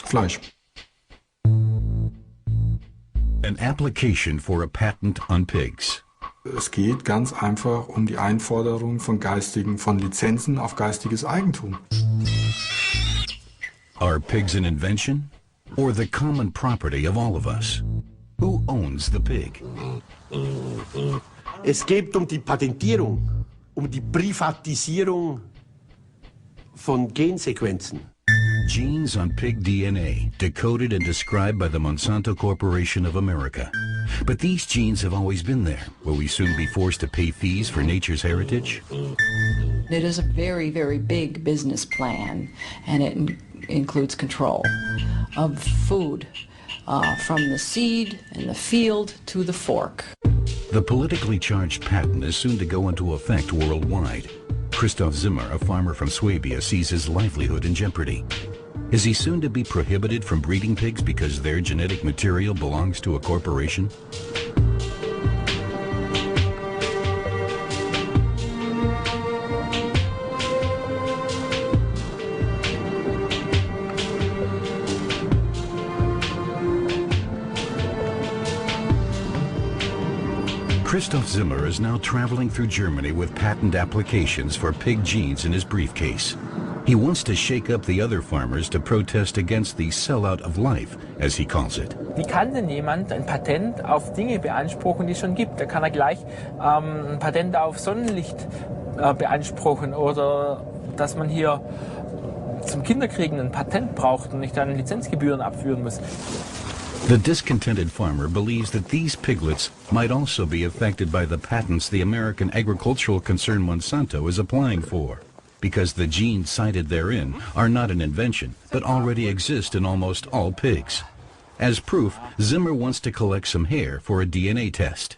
Fleisch. An application for a patent on pigs. Es geht ganz einfach um die Einforderung von Lizenzen auf geistiges Eigentum. Are pigs an invention or the common property of all of us? Who owns the pig? Es geht um die Patentierung, um die Privatisierung von Gensequenzen. Genes on pig DNA, decoded and described by the Monsanto Corporation of America. But these genes have always been there. Will we soon be forced to pay fees for nature's heritage? It is a very, very big business plan, and it includes control of food, from the seed and the field to the fork. The politically charged patent is soon to go into effect worldwide. Christoph Zimmer, a farmer from Swabia, sees his livelihood in jeopardy. Is he soon to be prohibited from breeding pigs because their genetic material belongs to a corporation? Christoph Zimmer is now traveling through Germany with patent applications for pig genes in his briefcase. He wants to shake up the other farmers to protest against the sellout of life, as he calls it. Wie kann denn jemand ein Patent auf Dinge beanspruchen, die es schon gibt? Da kann er gleich ein Patent auf Sonnenlicht beanspruchen oder dass man hier zum Kinderkriegen ein Patent braucht und nicht dann Lizenzgebühren abführen muss. The discontented farmer believes that these piglets might also be affected by the patents the American agricultural concern Monsanto is applying for, because the genes cited therein are not an invention, but already exist in almost all pigs. As proof, Zimmer wants to collect some hair for a DNA test.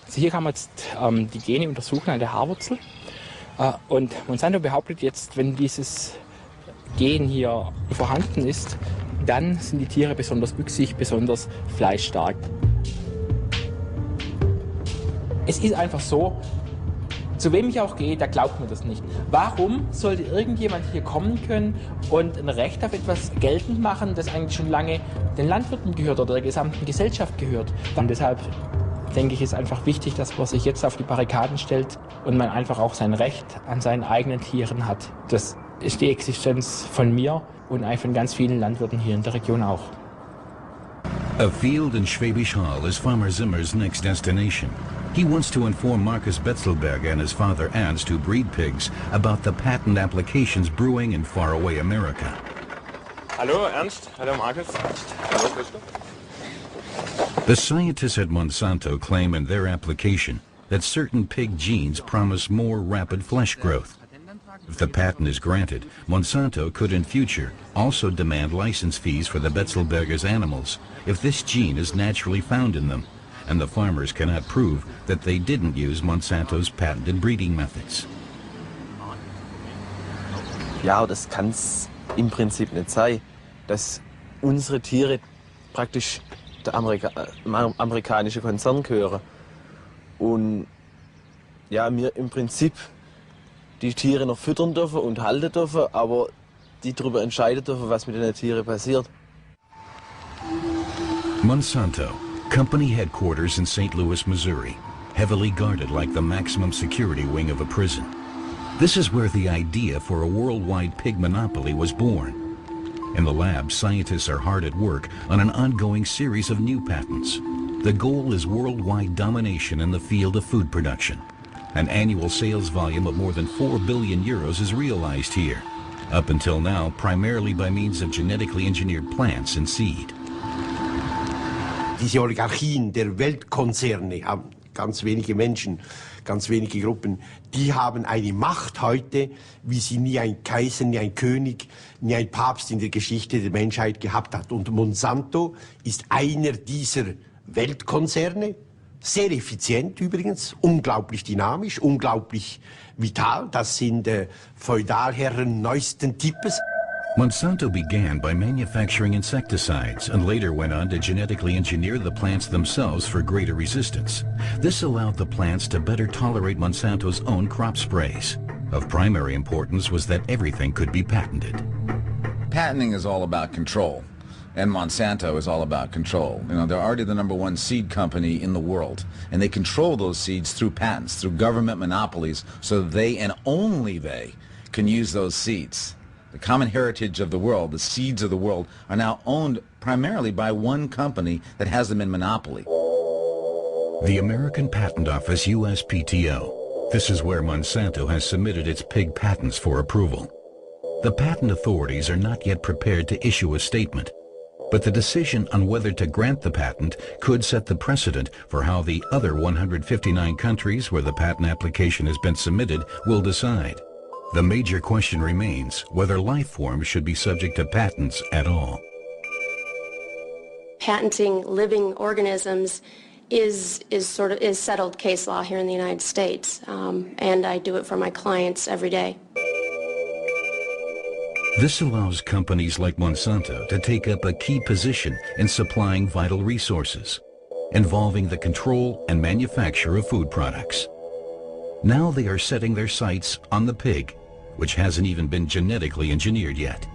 Also hier kann man jetzt die Gene untersuchen an der Haarwurzel. Und Monsanto behauptet jetzt, wenn dieses Gen hier vorhanden ist, dann sind die Tiere besonders wüchsig, besonders fleischstark. Es ist einfach so, zu wem ich auch gehe, der glaubt mir das nicht. Warum sollte irgendjemand hier kommen können und ein Recht auf etwas geltend machen, das eigentlich schon lange den Landwirten gehört oder der gesamten Gesellschaft gehört? Und deshalb denke ich, ist einfach wichtig, dass man sich jetzt auf die Barrikaden stellt und man einfach auch sein Recht an seinen eigenen Tieren hat. Das ist die Existenz von mir und eigentlich von ganz vielen Landwirten hier in der Region auch. A field in Schwäbisch Hall is Farmer Zimmer's next destination. He wants to inform Markus Betzelberger and his father Ernst, who breed pigs, about the patent applications brewing in faraway America. Hallo Ernst, hallo Markus. Hallo Christoph. The scientists at Monsanto claim in their application that certain pig genes promise more rapid flesh growth. If the patent is granted, Monsanto could in future also demand license fees for the Betzelberger's animals if this gene is naturally found in them, and the farmers cannot prove that they didn't use Monsanto's patented breeding methods. Ja, das kann es im Prinzip nicht sein, dass unsere Tiere praktisch der amerikanische Konzern gehören und ja, wir im Prinzip die Tiere noch füttern dürfen und halten dürfen, aber die darüber entscheiden dürfen, was mit den Tieren passiert. Monsanto, company headquarters in St. Louis, Missouri, heavily guarded like the maximum security wing of a prison. This is where the idea for a worldwide pig monopoly was born. In the lab, scientists are hard at work on an ongoing series of new patents. The goal is worldwide domination in the field of food production. An annual sales volume of more than 4 billion euros is realized here, up until now primarily by means of genetically engineered plants and seed. Diese Oligarchien der Weltkonzerne haben ganz wenige Menschen, ganz wenige Gruppen, die haben eine Macht heute, wie sie nie ein Kaiser, nie ein König, nie ein Papst in der Geschichte der Menschheit gehabt hat. Und Monsanto ist einer dieser Weltkonzerne, sehr effizient übrigens, unglaublich dynamisch, unglaublich vital. Das sind Feudalherren neuesten Types. Monsanto began by manufacturing insecticides and later went on to genetically engineer the plants themselves for greater resistance. This allowed the plants to better tolerate Monsanto's own crop sprays. Of primary importance was that everything could be patented. Patenting is all about control, and Monsanto is all about control. You know, they're already the #1 seed company in the world, and they control those seeds through patents, through government monopolies, so they and only they can use those seeds. The common heritage of the world, the seeds of the world, are now owned primarily by one company that has them in monopoly. The American Patent Office, USPTO. This is where Monsanto has submitted its pig patents for approval. The patent authorities are not yet prepared to issue a statement, but the decision on whether to grant the patent could set the precedent for how the other 159 countries where the patent application has been submitted will decide. The major question remains whether life forms should be subject to patents at all. Patenting living organisms is settled case law here in the United States, and I do it for my clients every day. This allows companies like Monsanto to take up a key position in supplying vital resources, involving the control and manufacture of food products. Now they are setting their sights on the pig, which hasn't even been genetically engineered yet.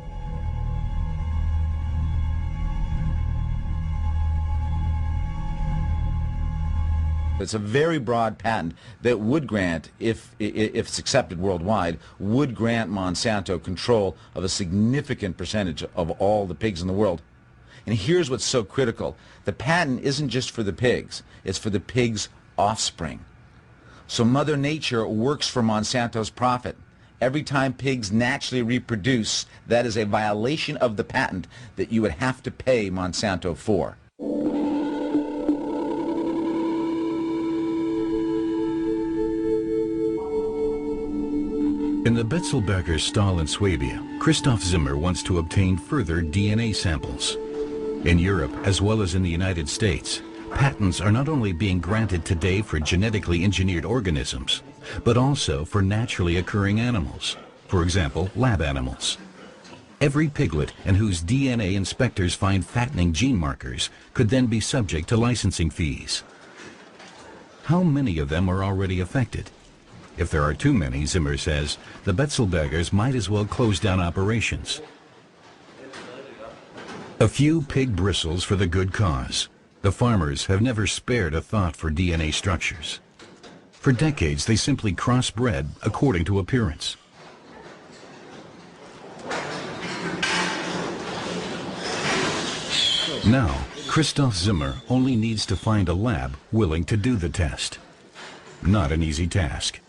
It's a very broad patent that would grant, if it's accepted worldwide, would grant Monsanto control of a significant percentage of all the pigs in the world. And here's what's so critical. The patent isn't just for the pigs, it's for the pigs' offspring. So Mother Nature works for Monsanto's profit. Every time pigs naturally reproduce, that is a violation of the patent that you would have to pay Monsanto for. In the Betzelberger stall in Swabia, Christoph Zimmer wants to obtain further DNA samples. In Europe, as well as in the United States, patents are not only being granted today for genetically engineered organisms, but also for naturally occurring animals, for example, lab animals. Every piglet in whose DNA inspectors find fattening gene markers could then be subject to licensing fees. How many of them are already affected? If there are too many, Zimmer says, the Betzelbergers might as well close down operations. A few pig bristles for the good cause. The farmers have never spared a thought for DNA structures. For decades, they simply crossbred according to appearance. Now, Christoph Zimmer only needs to find a lab willing to do the test. Not an easy task,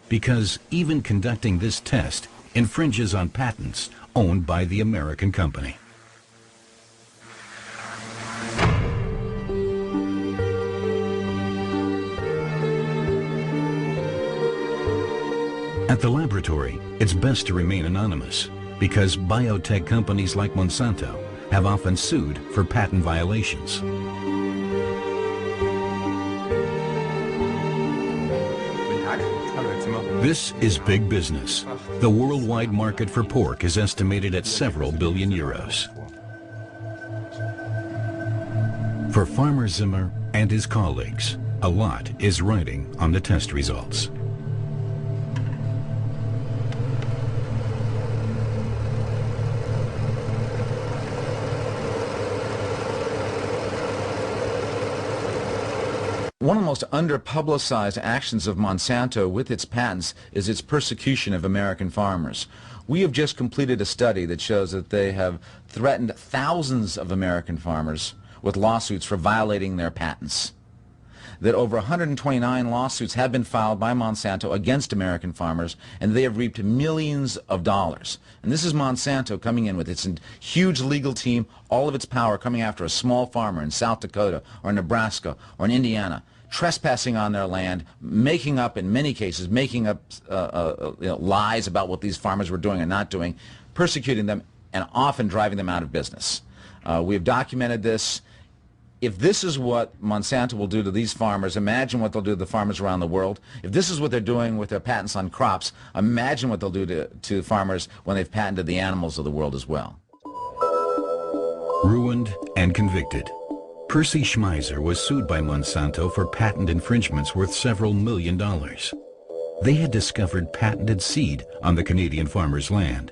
because even conducting this test infringes on patents owned by the American company. At the laboratory, it's best to remain anonymous, because biotech companies like Monsanto have often sued for patent violations. This is big business. The worldwide market for pork is estimated at several billion euros. For Farmer Zimmer and his colleagues, a lot is riding on the test results. One of the most under-publicized actions of Monsanto with its patents is its persecution of American farmers. We have just completed a study that shows that they have threatened thousands of American farmers with lawsuits for violating their patents. That over 129 lawsuits have been filed by Monsanto against American farmers, and they have reaped millions of dollars. And this is Monsanto coming in with its huge legal team, all of its power coming after a small farmer in South Dakota or Nebraska or in Indiana, trespassing on their land, making up, in many cases, making up lies about what these farmers were doing and not doing, persecuting them, and often driving them out of business. We have documented this. If this is what Monsanto will do to these farmers, imagine what they'll do to the farmers around the world. If this is what they're doing with their patents on crops, imagine what they'll do to farmers when they've patented the animals of the world as well. Ruined and convicted, Percy Schmeiser was sued by Monsanto for patent infringements worth several $1 million. They had discovered patented seed on the Canadian farmer's land.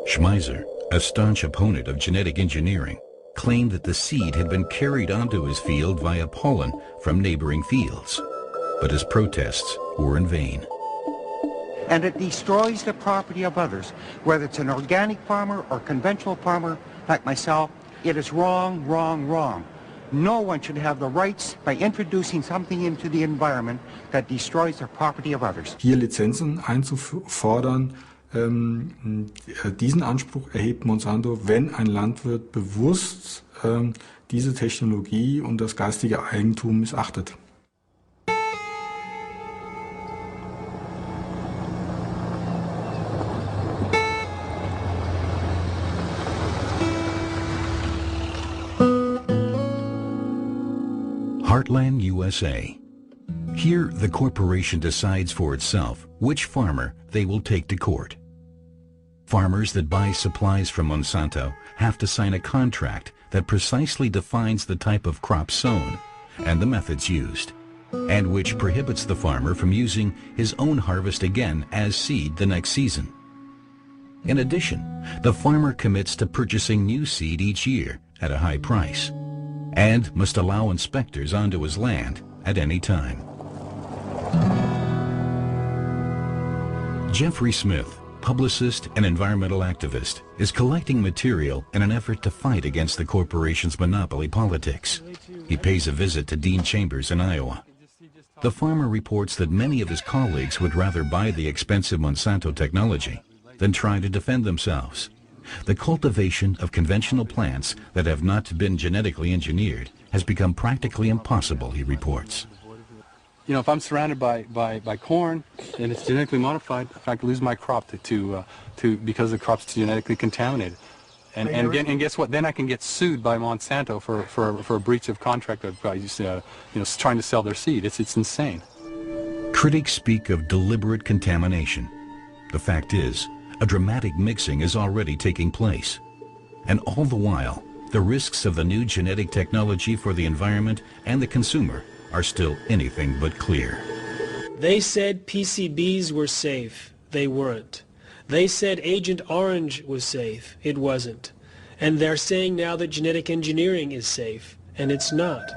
Schmeiser, a staunch opponent of genetic engineering, claimed that the seed had been carried onto his field via pollen from neighboring fields. But his protests were in vain. And it destroys the property of others. Whether it's an organic farmer or conventional farmer like myself, it is wrong, wrong, wrong. No one should have the rights by introducing something into the environment that destroys the property of others. Hier Lizenzen einzufordern, diesen Anspruch erhebt Monsanto, wenn ein Landwirt bewusst diese Technologie und das geistige Eigentum missachtet. Heartland, USA. Here, the corporation decides for itself which farmer they will take to court. Farmers that buy supplies from Monsanto have to sign a contract that precisely defines the type of crop sown and the methods used, and which prohibits the farmer from using his own harvest again as seed the next season. In addition, the farmer commits to purchasing new seed each year at a high price, and must allow inspectors onto his land at any time. Jeffrey Smith, publicist and environmental activist, is collecting material in an effort to fight against the corporation's monopoly politics. He pays a visit to Dean Chambers in Iowa. The farmer reports that many of his colleagues would rather buy the expensive Monsanto technology than try to defend themselves. The cultivation of conventional plants that have not been genetically engineered has become practically impossible, he reports. You know, if I'm surrounded by corn and it's genetically modified, I could lose my crop because the crop's genetically contaminated. And guess what? Then I can get sued by Monsanto for a breach of contract by trying to sell their seed. It's insane. Critics speak of deliberate contamination. The fact is, a dramatic mixing is already taking place. And all the while, the risks of the new genetic technology for the environment and the consumer are still anything but clear. They said PCBs were safe. They weren't. They said Agent Orange was safe. It wasn't. And they're saying now that genetic engineering is safe. And it's not.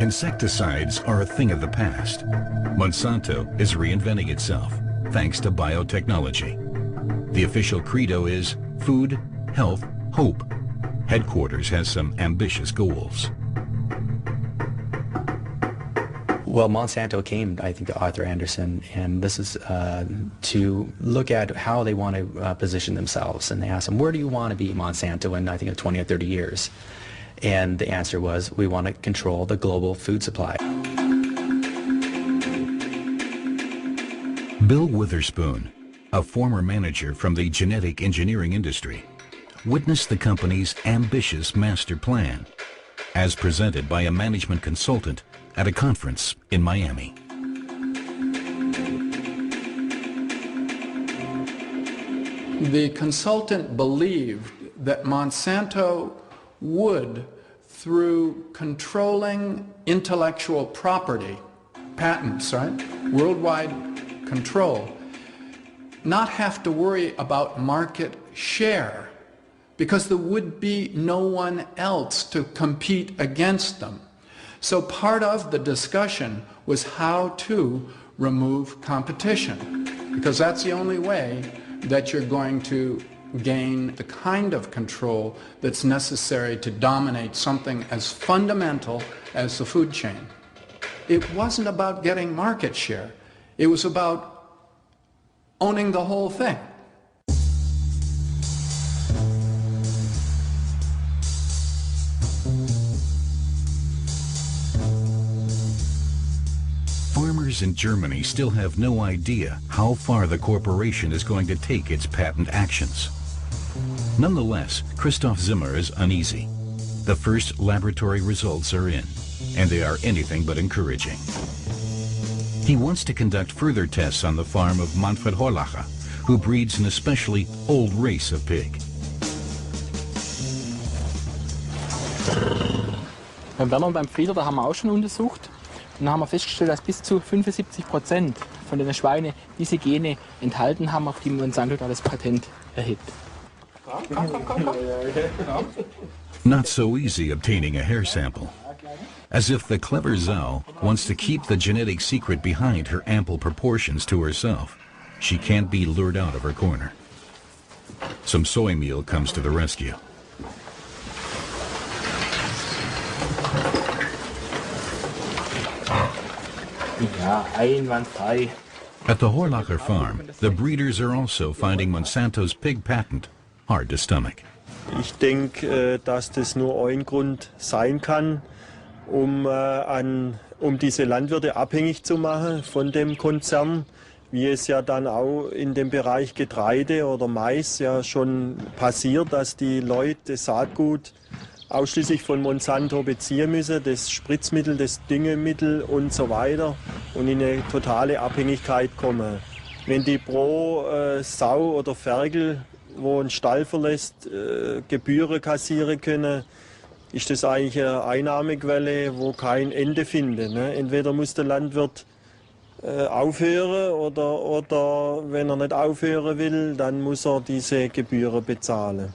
Insecticides are a thing of the past. Monsanto is reinventing itself, thanks to biotechnology. The official credo is food, health, hope. Headquarters has some ambitious goals. Well, Monsanto came, I think, to Arthur Anderson, and this is to look at how they want to position themselves. And they asked him, where do you want to be, Monsanto, in, I think, 20 or 30 years? And the answer was, we want to control the global food supply. Bill Witherspoon, a former manager from the genetic engineering industry, witnessed the company's ambitious master plan, as presented by a management consultant at a conference in Miami. The consultant believed that Monsanto would, through controlling intellectual property, patents, right, worldwide control, not have to worry about market share because there would be no one else to compete against them. So part of the discussion was how to remove competition, because that's the only way that you're going to gain the kind of control that's necessary to dominate something as fundamental as the food chain. It wasn't about getting market share. It was about owning the whole thing. Farmers in Germany still have no idea how far the corporation is going to take its patent actions. Nonetheless, Christoph Zimmer is uneasy. The first laboratory results are in, and they are anything but encouraging. He wants to conduct further tests on the farm of Manfred Horlacher, who breeds an especially old race of pig. Beim Werner und beim Frieder, da haben wir auch schon untersucht. Und dann haben wir festgestellt, dass bis zu 75% von den Schweinen diese Gene enthalten haben, auf die Monsanto da das Patent erhebt. Not so easy obtaining a hair sample. As if the clever Zhao wants to keep the genetic secret behind her ample proportions to herself, she can't be lured out of her corner. Some soy meal comes to the rescue. Ja, einwandfrei. At the Horlacher farm, the breeders are also finding Monsanto's pig patent hard to stomach. Ich denke, dass das nur ein Grund sein kann, um diese Landwirte abhängig zu machen von dem Konzern, wie es ja dann auch in dem Bereich Getreide oder Mais ja schon passiert, dass die Leute das Saatgut ausschließlich von Monsanto beziehen müssen, das Spritzmittel, das Düngemittel und so weiter, und in eine totale Abhängigkeit kommen. Wenn die pro Sau oder Ferkel, wo ein Stall verlässt, Gebühren kassieren können, ist das eigentlich eine Einnahmequelle, wo kein Ende findet. Ne? Entweder muss der Landwirt aufhören oder wenn er nicht aufhören will, dann muss er diese Gebühren bezahlen.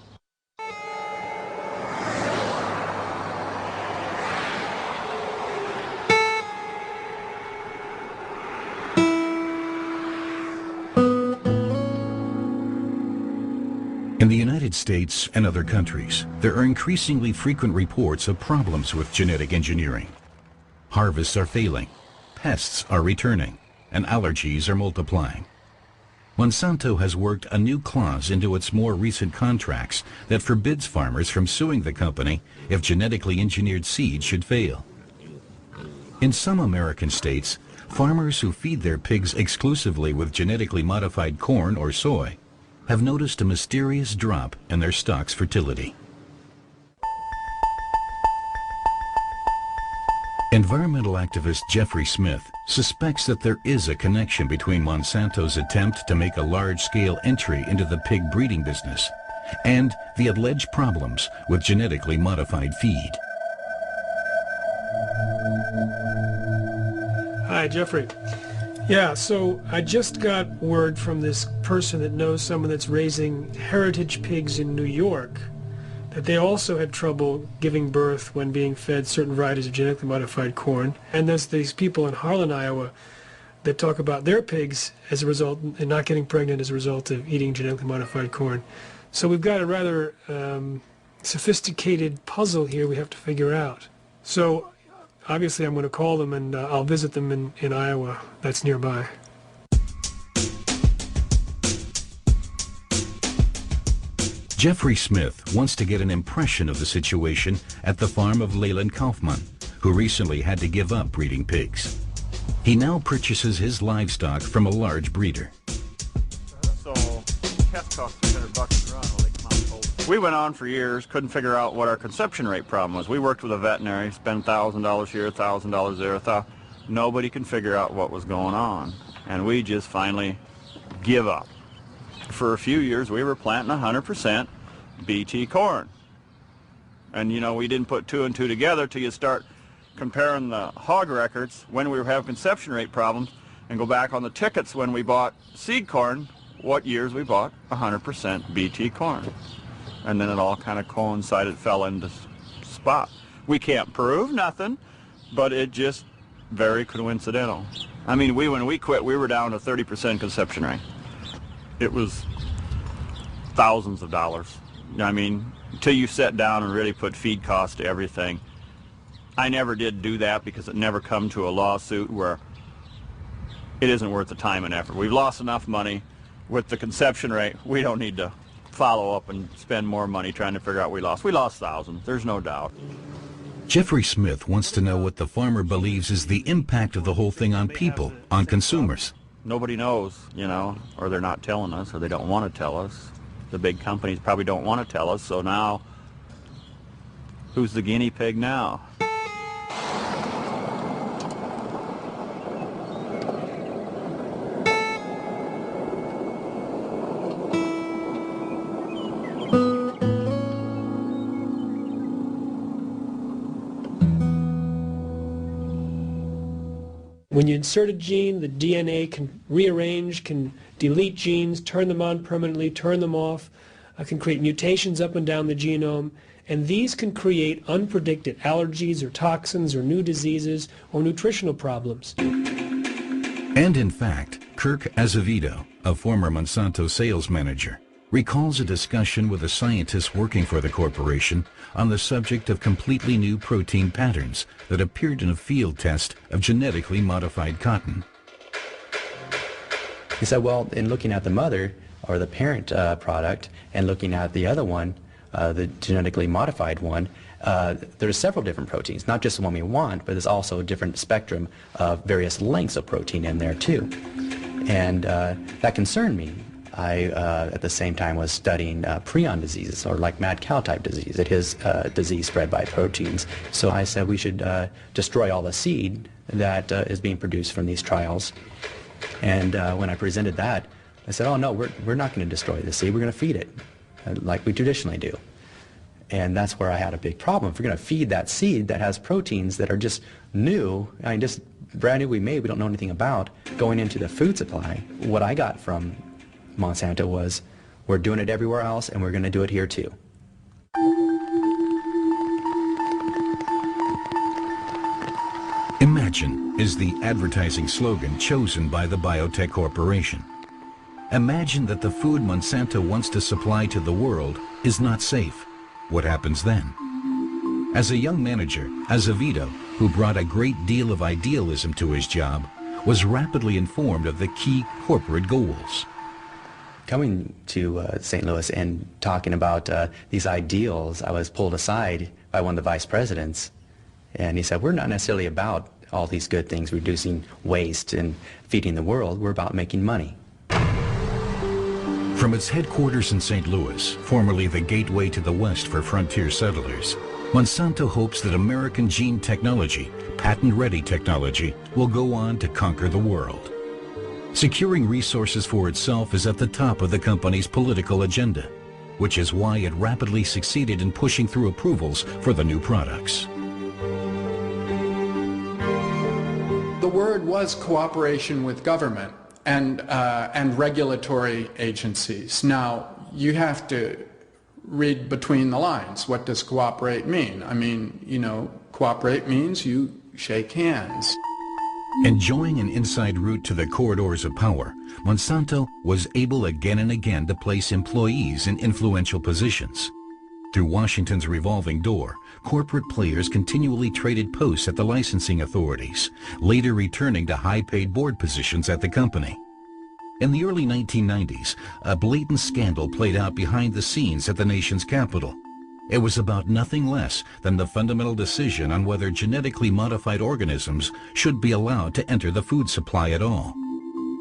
In the United States and other countries, there are increasingly frequent reports of problems with genetic engineering. Harvests are failing, pests are returning, and allergies are multiplying. Monsanto has worked a new clause into its more recent contracts that forbids farmers from suing the company if genetically engineered seed should fail. In some American states, farmers who feed their pigs exclusively with genetically modified corn or soy have noticed a mysterious drop in their stock's fertility. Environmental activist Jeffrey Smith suspects that there is a connection between Monsanto's attempt to make a large-scale entry into the pig breeding business and the alleged problems with genetically modified feed. Hi, Jeffrey. Yeah, so I just got word from this person that knows someone that's raising heritage pigs in New York that they also had trouble giving birth when being fed certain varieties of genetically modified corn. And there's these people in Harlan, Iowa that talk about their pigs as a result and not getting pregnant as a result of eating genetically modified corn. So we've got a rather sophisticated puzzle here we have to figure out. So obviously I'm going to call them and I'll visit them in Iowa. That's nearby. Jeffrey Smith wants to get an impression of the situation at the farm of Leland Kaufman, who recently had to give up breeding pigs. He now purchases his livestock from a large breeder. So, cats cost $300 a run when they come out cold. We went on for years, couldn't figure out what our conception rate problem was. We worked with a veterinary, spent $1,000 here, $1,000 there. Nobody can figure out what was going on. And we just finally give up. For a few years, we were planting 100% BT corn. And, you know, we didn't put two and two together till you start comparing the hog records when we were having conception rate problems and go back on the tickets when we bought seed corn, what years we bought 100% BT corn. And then it all kind of coincided, fell into spot. We can't prove nothing, but it just very coincidental. I mean, when we quit, we were down to 30% conception rate. It was thousands of dollars. I mean, until you sit down and really put feed costs to everything. I never did do that because it never come to a lawsuit where it isn't worth the time and effort. We've lost enough money with the conception rate. We don't need to follow up and spend more money trying to figure out what we lost. We lost thousands, there's no doubt. Jeffrey Smith wants to know what the farmer believes is the impact of the whole thing on people, on consumers. Nobody knows, you know, or they're not telling us, or they don't want to tell us. The big companies probably don't want to tell us, so now, who's the guinea pig now? When you insert a gene, the DNA can rearrange, can delete genes, turn them on permanently, turn them off, can create mutations up and down the genome, and these can create unpredicted allergies or toxins or new diseases or nutritional problems. And in fact, Kirk Azevedo, a former Monsanto sales manager, recalls a discussion with a scientist working for the corporation on the subject of completely new protein patterns that appeared in a field test of genetically modified cotton. He said, well, in looking at the mother or the parent product and looking at the other one, the genetically modified one, there's several different proteins, not just the one we want, but there's also a different spectrum of various lengths of protein in there too. And that concerned me. I, at the same time, was studying prion diseases, or like mad cow type disease. It is disease spread by proteins. So I said we should destroy all the seed that is being produced from these trials. And when I presented that, I said, oh no, we're not going to destroy the seed, we're going to feed it, like we traditionally do. And that's where I had a big problem. If we're going to feed that seed that has proteins that are just new, I mean, just brand new we made, we don't know anything about, going into the food supply, what I got from Monsanto was, we're doing it everywhere else and we're going to do it here too. Imagine is the advertising slogan chosen by the biotech corporation. Imagine that the food Monsanto wants to supply to the world is not safe. What happens then? As a young manager, Azevedo, who brought a great deal of idealism to his job, was rapidly informed of the key corporate goals. Coming to St. Louis and talking about these ideals, I was pulled aside by one of the vice presidents, and he said, we're not necessarily about all these good things, reducing waste and feeding the world, we're about making money. From its headquarters in St. Louis, formerly the gateway to the West for frontier settlers, Monsanto hopes that American gene technology, patent-ready technology, will go on to conquer the world. Securing resources for itself is at the top of the company's political agenda, which is why it rapidly succeeded in pushing through approvals for the new products. The word was cooperation with government and regulatory agencies. Now, you have to read between the lines. What does cooperate mean? I mean, you know, cooperate means you shake hands. Enjoying an inside route to the corridors of power, Monsanto was able again and again to place employees in influential positions. Through Washington's revolving door, corporate players continually traded posts at the licensing authorities, later returning to high-paid board positions at the company. In the early 1990s, a blatant scandal played out behind the scenes at the nation's capital. It was about nothing less than the fundamental decision on whether genetically modified organisms should be allowed to enter the food supply at all.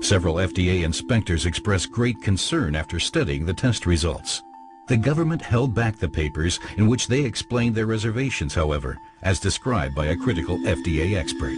Several FDA inspectors expressed great concern after studying the test results. The government held back the papers in which they explained their reservations, however, as described by a critical FDA expert.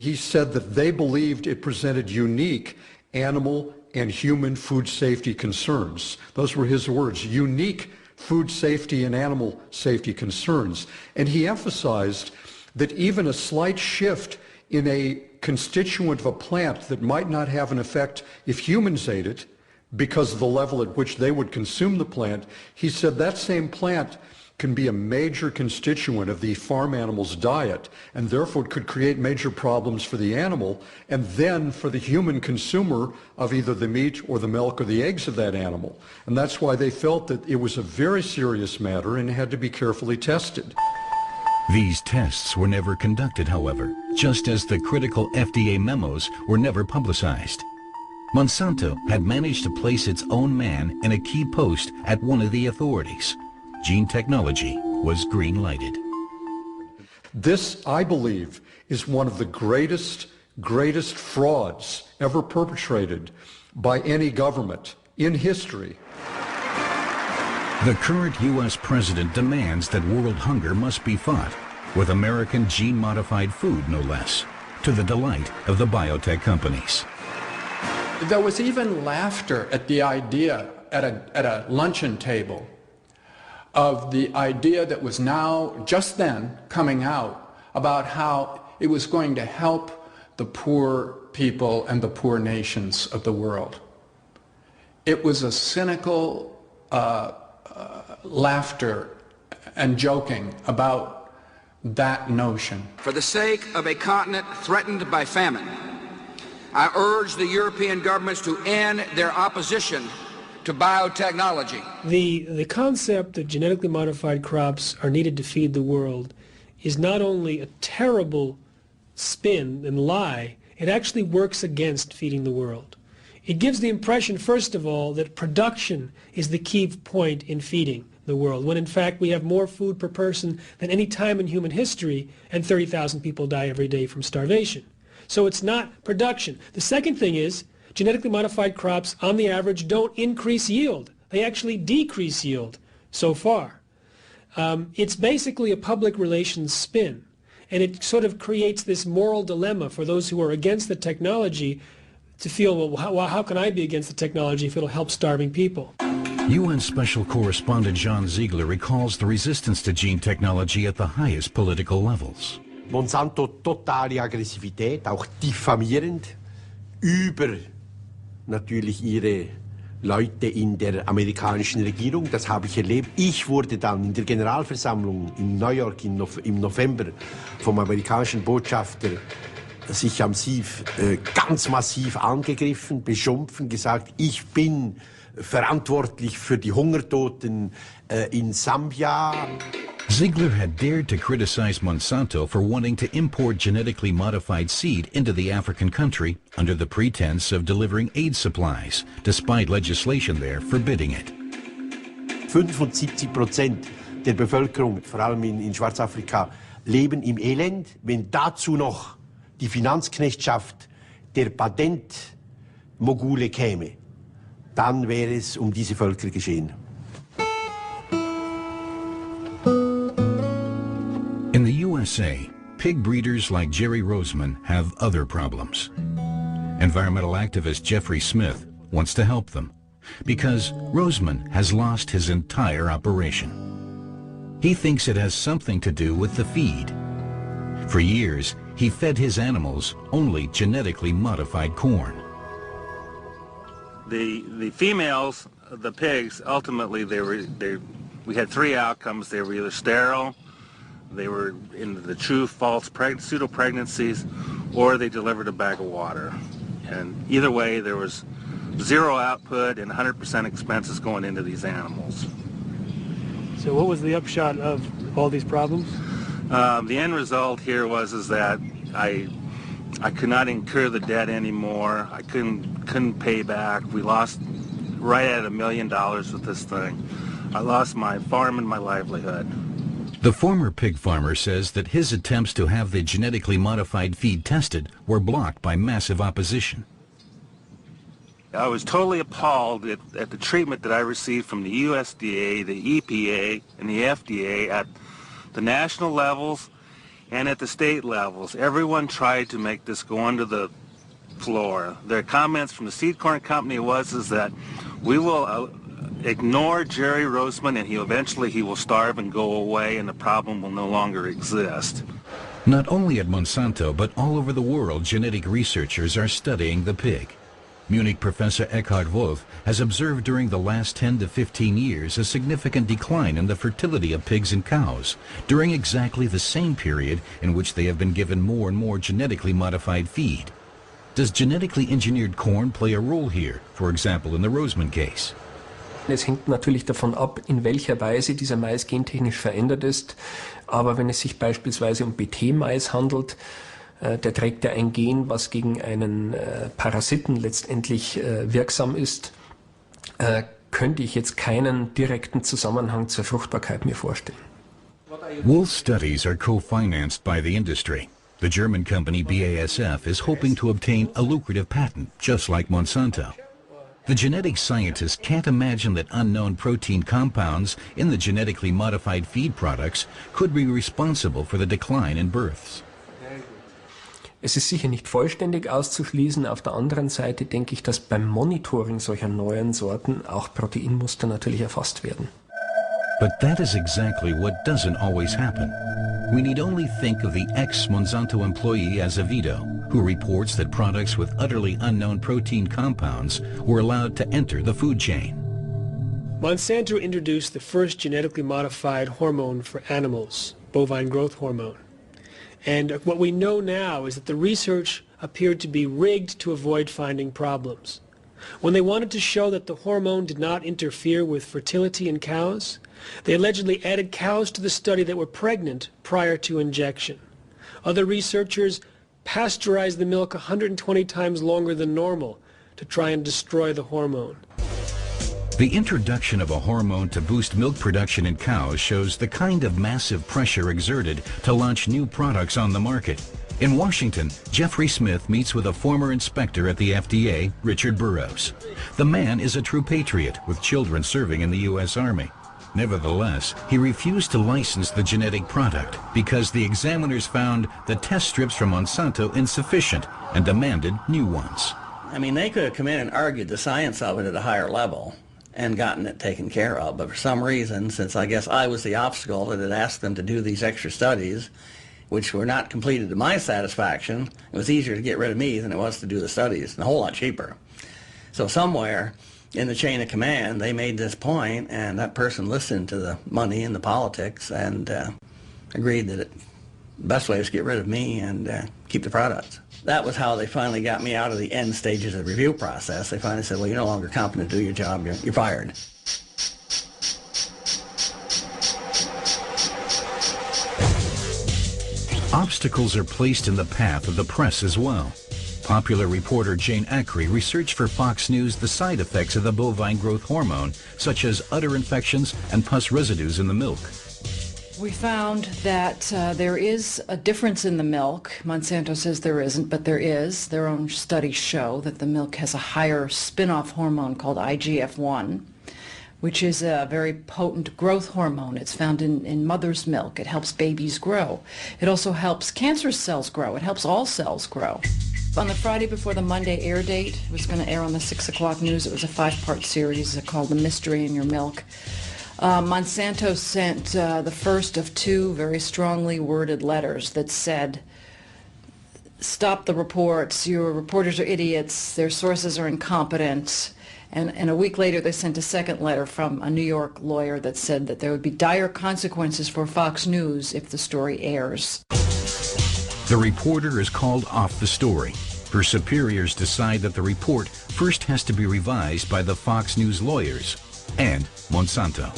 He said that they believed it presented unique animal and human food safety concerns. Those were his words, unique food safety and animal safety concerns. And he emphasized that even a slight shift in a constituent of a plant that might not have an effect if humans ate it, because of the level at which they would consume the plant, he said that same plant can be a major constituent of the farm animal's diet, and therefore it could create major problems for the animal, and then for the human consumer of either the meat or the milk or the eggs of that animal. And that's why they felt that it was a very serious matter and had to be carefully tested. These tests were never conducted, however, just as the critical FDA memos were never publicized. Monsanto had managed to place its own man in a key post at one of the authorities. Gene technology was green-lighted. This, I believe, is one of the greatest frauds ever perpetrated by any government in history. The current U.S. president demands that world hunger must be fought with American gene-modified food, no less, to the delight of the biotech companies. There was even laughter at the idea at a luncheon table of the idea that was now, just then, coming out about how it was going to help the poor people and the poor nations of the world. It was a cynical laughter and joking about that notion. For the sake of a continent threatened by famine, I urge the European governments to end their opposition to biotechnology. The concept that genetically modified crops are needed to feed the world is not only a terrible spin and lie, it actually works against feeding the world. It gives the impression, first of all, that production is the key point in feeding the world, when in fact we have more food per person than any time in human history, and 30,000 people die every day from starvation. So it's not production. The second thing is, genetically modified crops, on the average, don't increase yield. They actually decrease yield so far. It's basically a public relations spin, and it sort of creates this moral dilemma for those who are against the technology to feel, well, how can I be against the technology if it'll help starving people? UN Special Correspondent John Ziegler recalls the resistance to gene technology at the highest political levels. Monsanto totale Aggressivität, auch diffamierend, über natürlich ihre Leute in der amerikanischen Regierung. Das habe ich erlebt. Ich wurde dann in der Generalversammlung in New York im November vom amerikanischen Botschafter sich ganz massiv angegriffen, beschimpft, gesagt, ich bin verantwortlich für die Hungertoten in Sambia. Ziegler had dared to criticize Monsanto for wanting to import genetically modified seed into the African country under the pretense of delivering aid supplies, despite legislation there forbidding it. 75% der Bevölkerung, vor allem in Schwarzafrika, leben im Elend. Wenn dazu noch die Finanzknechtschaft der Patentmogule käme, dann wäre es diese Völker geschehen. In the USA, pig breeders like Jerry Roseman have other problems. Environmental activist Jeffrey Smith wants to help them because Roseman has lost his entire operation. He thinks it has something to do with the feed. For years, he fed his animals only genetically modified corn. The females, the pigs, ultimately we had three outcomes. They were either sterile, they were in the true false pseudo-pregnancies, or they delivered a bag of water. And either way, there was zero output and 100% expenses going into these animals. So what was the upshot of all these problems? The end result here was that I could not incur the debt anymore. I couldn't pay back. We lost right at $1 million with this thing. I lost my farm and my livelihood. The former pig farmer says that his attempts to have the genetically modified feed tested were blocked by massive opposition. I was totally appalled at the treatment that I received from the USDA, the EPA, and the FDA at the national levels and at the state levels. Everyone tried to make this go under the floor. Their comments from the seed corn company was that we will ignore Jerry Roseman and eventually he will starve and go away and the problem will no longer exist. Not only at Monsanto, but all over the world, genetic researchers are studying the pig. Munich professor Eckhard Wolf has observed during the last 10 to 15 years a significant decline in the fertility of pigs and cows during exactly the same period in which they have been given more and more genetically modified feed. Does genetically engineered corn play a role here, for example in the Roseman case? Es hängt natürlich davon ab, in welcher Weise dieser Mais gentechnisch verändert ist. Aber wenn es sich beispielsweise um BT-Mais handelt, der trägt ja ein Gen, was gegen einen Parasiten letztendlich wirksam ist, könnte ich jetzt keinen direkten Zusammenhang zur Fruchtbarkeit mir vorstellen. Wolf's studies are co-financed by the industry. The German company BASF is hoping to obtain a lucrative patent, just like Monsanto. The genetic scientists can't imagine that unknown protein compounds in the genetically modified feed products could be responsible for the decline in births. Es ist sicher nicht vollständig auszuschließen. Auf der anderen Seite denke ich, dass beim Monitoring solcher neuen Sorten auch Proteinmuster natürlich erfasst werden. But that is exactly what doesn't always happen. we need only think of the ex-Monsanto employee Azevedo, who reports that products with utterly unknown protein compounds were allowed to enter the food chain. Monsanto introduced the first genetically modified hormone for animals, bovine growth hormone. And what we know now is that the research appeared to be rigged to avoid finding problems. When they wanted to show that the hormone did not interfere with fertility in cows, they allegedly added cows to the study that were pregnant prior to injection. Other researchers pasteurized the milk 120 times longer than normal to try and destroy the hormone. The introduction of a hormone to boost milk production in cows shows the kind of massive pressure exerted to launch new products on the market. In Washington, Jeffrey Smith meets with a former inspector at the FDA, Richard Burroughs. The man is a true patriot with children serving in the U.S. Army. Nevertheless, he refused to license the genetic product because the examiners found the test strips from Monsanto insufficient and demanded new ones. I mean, they could have come in and argued the science of it at a higher level and gotten it taken care of, but for some reason, since I guess I was the obstacle that had asked them to do these extra studies, which were not completed to my satisfaction, it was easier to get rid of me than it was to do the studies, and a whole lot cheaper. So somewhere in the chain of command, they made this point, and that person listened to the money and the politics and agreed that the best way was to get rid of me and keep the products. That was how they finally got me out of the end stages of the review process. They finally said, well, you're no longer competent to do your job, you're fired. Obstacles are placed in the path of the press as well. Popular reporter Jane Acri researched for Fox News the side effects of the bovine growth hormone, such as udder infections and pus residues in the milk. We found that there is a difference in the milk. Monsanto says there isn't, but there is. Their own studies show that the milk has a higher spin-off hormone called IGF-1, which is a very potent growth hormone. It's found in mother's milk. It helps babies grow. It also helps cancer cells grow. It helps all cells grow. On the Friday before the Monday air date, it was going to air on the 6 o'clock news. It was a 5-part series called The Mystery in Your Milk. Monsanto sent the first of 2 very strongly worded letters that said, stop the reports, your reporters are idiots, their sources are incompetent. And a week later they sent a second letter from a New York lawyer that said that there would be dire consequences for Fox News if the story airs. The reporter is called off the story. Her superiors decide that the report first has to be revised by the Fox News lawyers and Monsanto.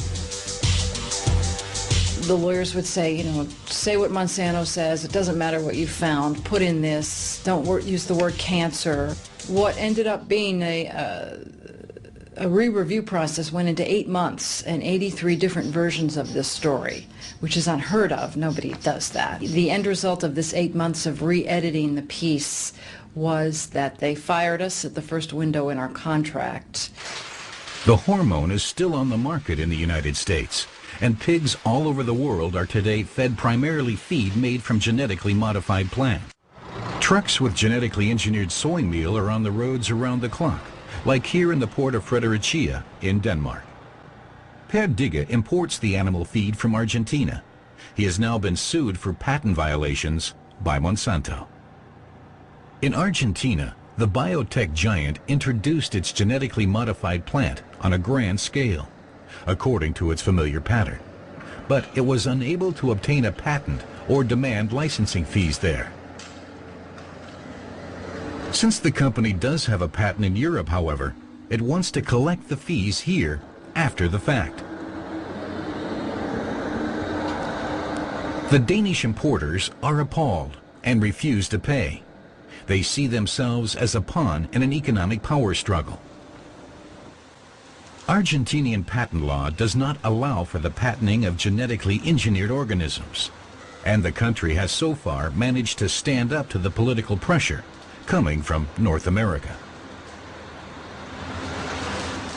The lawyers would say, you know, say what Monsanto says, it doesn't matter what you found, put in this, don't use the word cancer. What ended up being a re-review process went into 8 months and 83 different versions of this story, which is unheard of. Nobody does that. The end result of this 8 months of re-editing the piece was that they fired us at the first window in our contract. The hormone is still on the market in the United States, and pigs all over the world are today fed primarily feed made from genetically modified plant. Trucks with genetically engineered soy meal are on the roads around the clock, like here in the port of Fredericia in Denmark. Per Digge imports the animal feed from Argentina. He has now been sued for patent violations by Monsanto. In Argentina, the biotech giant introduced its genetically modified plant on a grand scale, according to its familiar pattern. But it was unable to obtain a patent or demand licensing fees there. Since the company does have a patent in Europe, however, it wants to collect the fees here after the fact. The Danish importers are appalled and refuse to pay. They see themselves as a pawn in an economic power struggle. Argentinian patent law does not allow for the patenting of genetically engineered organisms, and the country has so far managed to stand up to the political pressure coming from North America.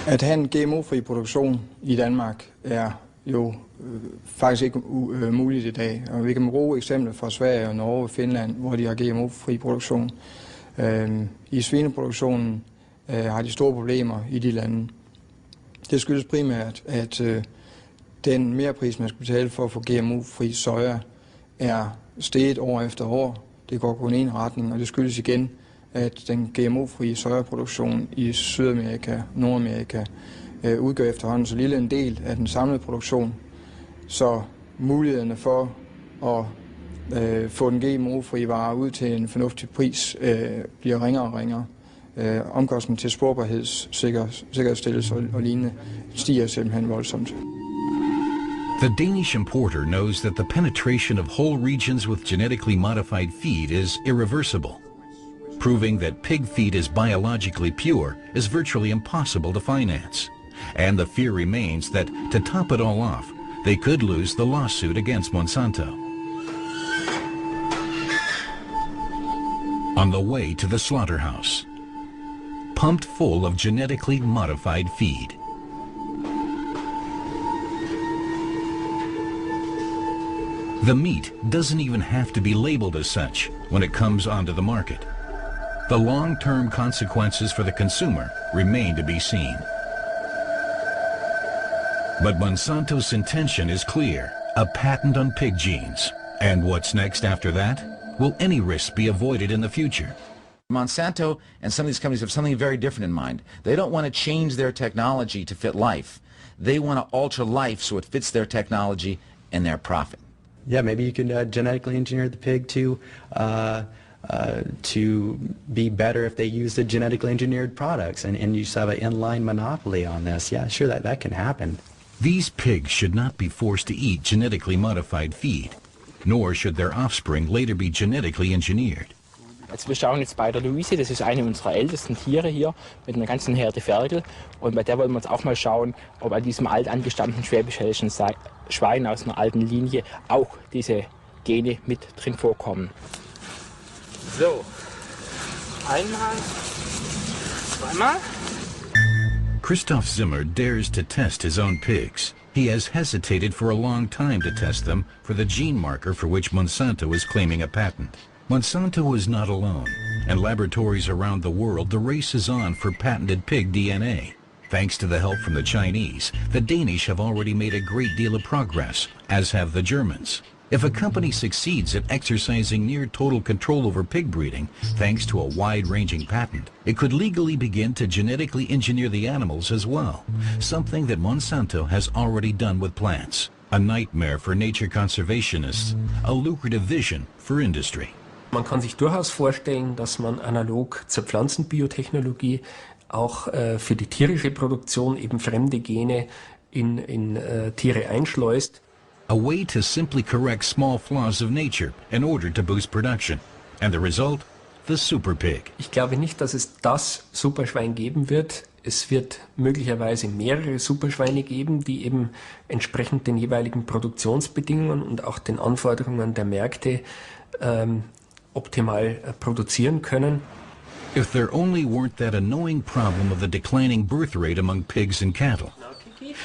At have en GMO-fri produktion i Danmark jo faktisk ikke muligt i dag. Og vi kan bruge eksempler fra Sverige og Norge og Finland, hvor de har GMO-fri produktion. I svineproduktionen har de store problemer i de lande. Det skyldes primært, at den merpris, man skal betale for at få GMO-fri soja, er steget år efter år. Det går kun i en retning, og det skyldes igen, at den GMO-frie sojaproduktion i Sydamerika, Nordamerika, udgør efterhånden så lille en del af den samlede produktion, så mulighederne for at få den GMO-frie vare ud til en fornuftig pris bliver ringere og ringere. Omkostningen til sporbarhedssikkerhedsstillelse og lignende stiger simpelthen voldsomt. The Danish importer knows that the penetration of whole regions with genetically modified feed is irreversible. Proving that pig feed is biologically pure is virtually impossible to finance. And the fear remains that, to top it all off, they could lose the lawsuit against Monsanto. On the way to the slaughterhouse, pumped full of genetically modified feed. The meat doesn't even have to be labeled as such when it comes onto the market. The long-term consequences for the consumer remain to be seen. But Monsanto's intention is clear, a patent on pig genes. And what's next after that? Will any risks be avoided in the future? Monsanto and some of these companies have something very different in mind. They don't want to change their technology to fit life. They want to alter life so it fits their technology and their profit. Yeah, maybe you can genetically engineer the pig to be better if they use the genetically engineered products, and you just have an inline monopoly on this. Yeah, sure, that can happen. These pigs should not be forced to eat genetically modified feed, nor should their offspring later be genetically engineered. Also wir schauen jetzt bei der Luise, das ist eine unserer ältesten Tiere hier, mit einer ganzen Herde Ferkel. Und bei der wollen wir uns auch mal schauen, ob an diesem alt angestammten schwäbisch-hessischen Schwein aus einer alten Linie auch diese Gene mit drin vorkommen. So, einmal, zweimal. Christoph Zimmer dares to test his own pigs. He has hesitated for a long time to test them for the gene marker for which Monsanto is claiming a patent. Monsanto is not alone. and laboratories around the world, the race is on for patented pig DNA. Thanks to the help from the Chinese, the Danish have already made a great deal of progress, as have the Germans. If a company succeeds at exercising near total control over pig breeding, thanks to a wide-ranging patent, it could legally begin to genetically engineer the animals as well, something that Monsanto has already done with plants. A nightmare for nature conservationists, a lucrative vision for industry. Man kann sich durchaus vorstellen, dass man analog zur Pflanzenbiotechnologie auch für die tierische Produktion eben fremde Gene in Tiere einschleust. A way to simply correct small flaws of nature in order to boost production. And the result? The super pig. Ich glaube nicht, dass es das Superschwein geben wird. Es wird möglicherweise mehrere Superschweine geben, die eben entsprechend den jeweiligen Produktionsbedingungen und auch den Anforderungen der Märkte optimal produzieren können. If there only weren't that annoying problem of the declining birth rate among pigs and cattle.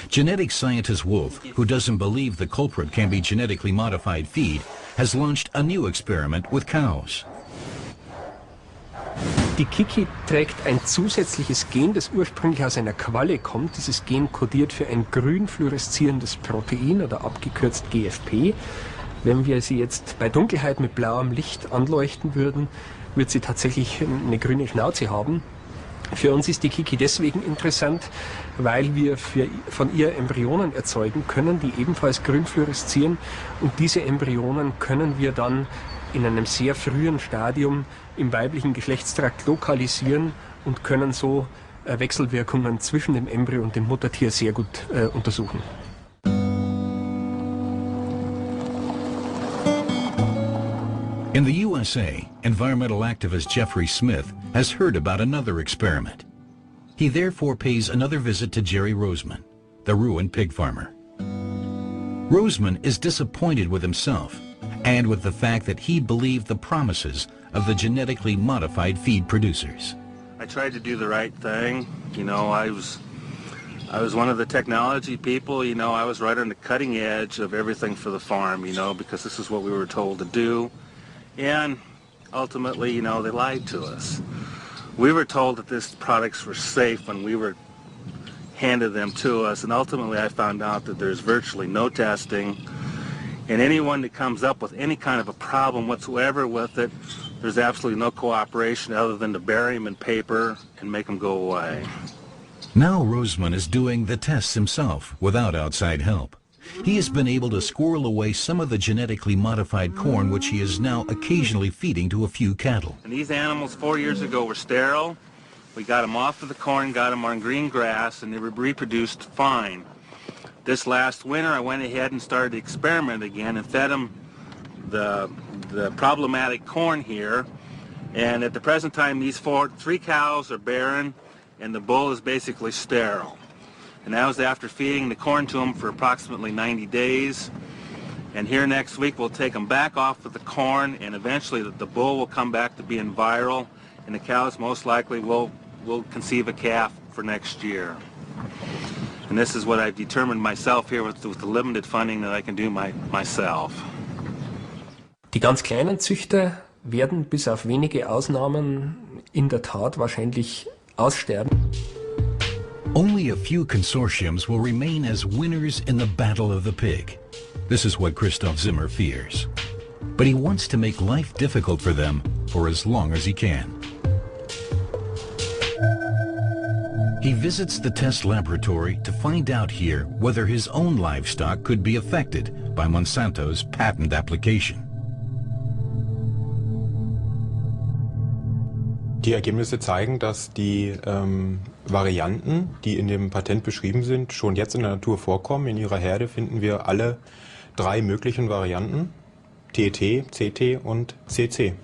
Genetic scientist Wolf, who doesn't believe the culprit can be genetically modified feed, has launched a new experiment with cows. Die Kiki trägt ein zusätzliches Gen, das ursprünglich aus einer Qualle kommt. Dieses Gen kodiert für ein grün fluoreszierendes Protein oder abgekürzt GFP. Wenn wir sie jetzt bei Dunkelheit mit blauem Licht anleuchten würden, wird sie tatsächlich eine grüne Schnauze haben. Für uns ist die Kiki deswegen interessant, weil wir von ihr Embryonen erzeugen können, die ebenfalls grün fluoreszieren. Und diese Embryonen können wir dann in einem sehr frühen Stadium im weiblichen Geschlechtstrakt lokalisieren und können so Wechselwirkungen zwischen dem Embryo und dem Muttertier sehr gut untersuchen. In the USA, environmental activist Jeffrey Smith has heard about another experiment. He therefore pays another visit to Jerry Roseman, the ruined pig farmer. Roseman is disappointed with himself and with the fact that he believed the promises of the genetically modified feed producers. I tried to do the right thing. You know, I was one of the technology people. You know, I was right on the cutting edge of everything for the farm, you know, because this is what we were told to do. And ultimately, you know, they lied to us. We were told that these products were safe when we were handed them to us, and ultimately I found out that there's virtually no testing, And anyone that comes up with any kind of a problem whatsoever with it, there's absolutely no cooperation other than to bury them in paper and make them go away. Now Roseman is doing the tests himself without outside help. He has been able to squirrel away some of the genetically modified corn which he is now occasionally feeding to a few cattle. And these animals 4 years ago were sterile. We got them off of the corn, got them on green grass, and they reproduced fine. This last winter I went ahead and started to experiment again and fed them the problematic corn here. And at the present time these 3 cows are barren and the bull is basically sterile. And that was after feeding the corn to them for approximately 90 days. And here next week we'll take them back off of the corn, and eventually the bull will come back to being viral, and the cows most likely will conceive a calf for next year. And this is what I've determined myself here with the limited funding that I can do myself. Die ganz kleinen Züchter werden bis auf wenige Ausnahmen in der Tat wahrscheinlich aussterben. Only a few consortiums will remain as winners in the battle of the pig. This is what Christoph Zimmer fears. But he wants to make life difficult for them for as long as he can. He visits the test laboratory to find out here whether his own livestock could be affected by Monsanto's patent application. Die Ergebnisse zeigen, dass die Varianten, die in dem Patent beschrieben sind, schon jetzt in der Natur vorkommen. In ihrer Herde finden wir alle 3 möglichen Varianten, TT, CT und CC.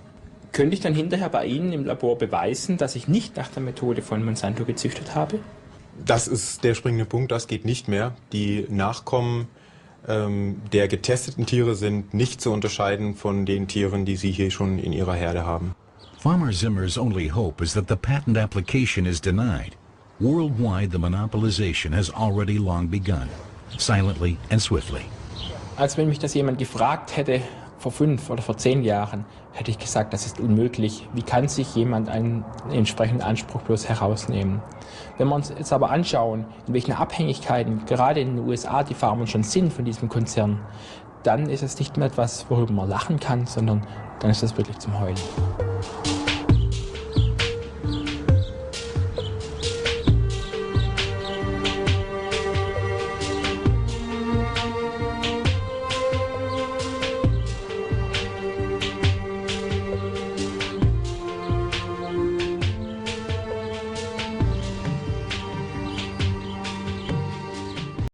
Könnte ich dann hinterher bei Ihnen im Labor beweisen, dass ich nicht nach der Methode von Monsanto gezüchtet habe? Das ist der springende Punkt, das geht nicht mehr. Die Nachkommen der getesteten Tiere sind nicht zu unterscheiden von den Tieren, die Sie hier schon in Ihrer Herde haben. Farmer Zimmer's only hope is that the patent application is denied. Worldwide, the monopolization has already long begun, silently and swiftly. Als wenn mich das jemand gefragt hätte, vor 5 oder vor 10 Jahren, hätte ich gesagt, das ist unmöglich. Wie kann sich jemand einen entsprechenden Anspruch bloß herausnehmen? Wenn wir uns jetzt aber anschauen, in welchen Abhängigkeiten gerade in den USA die Farmer schon sind von diesem Konzern, dann ist es nicht mehr etwas, worüber man lachen kann, sondern dann ist das wirklich zum Heulen.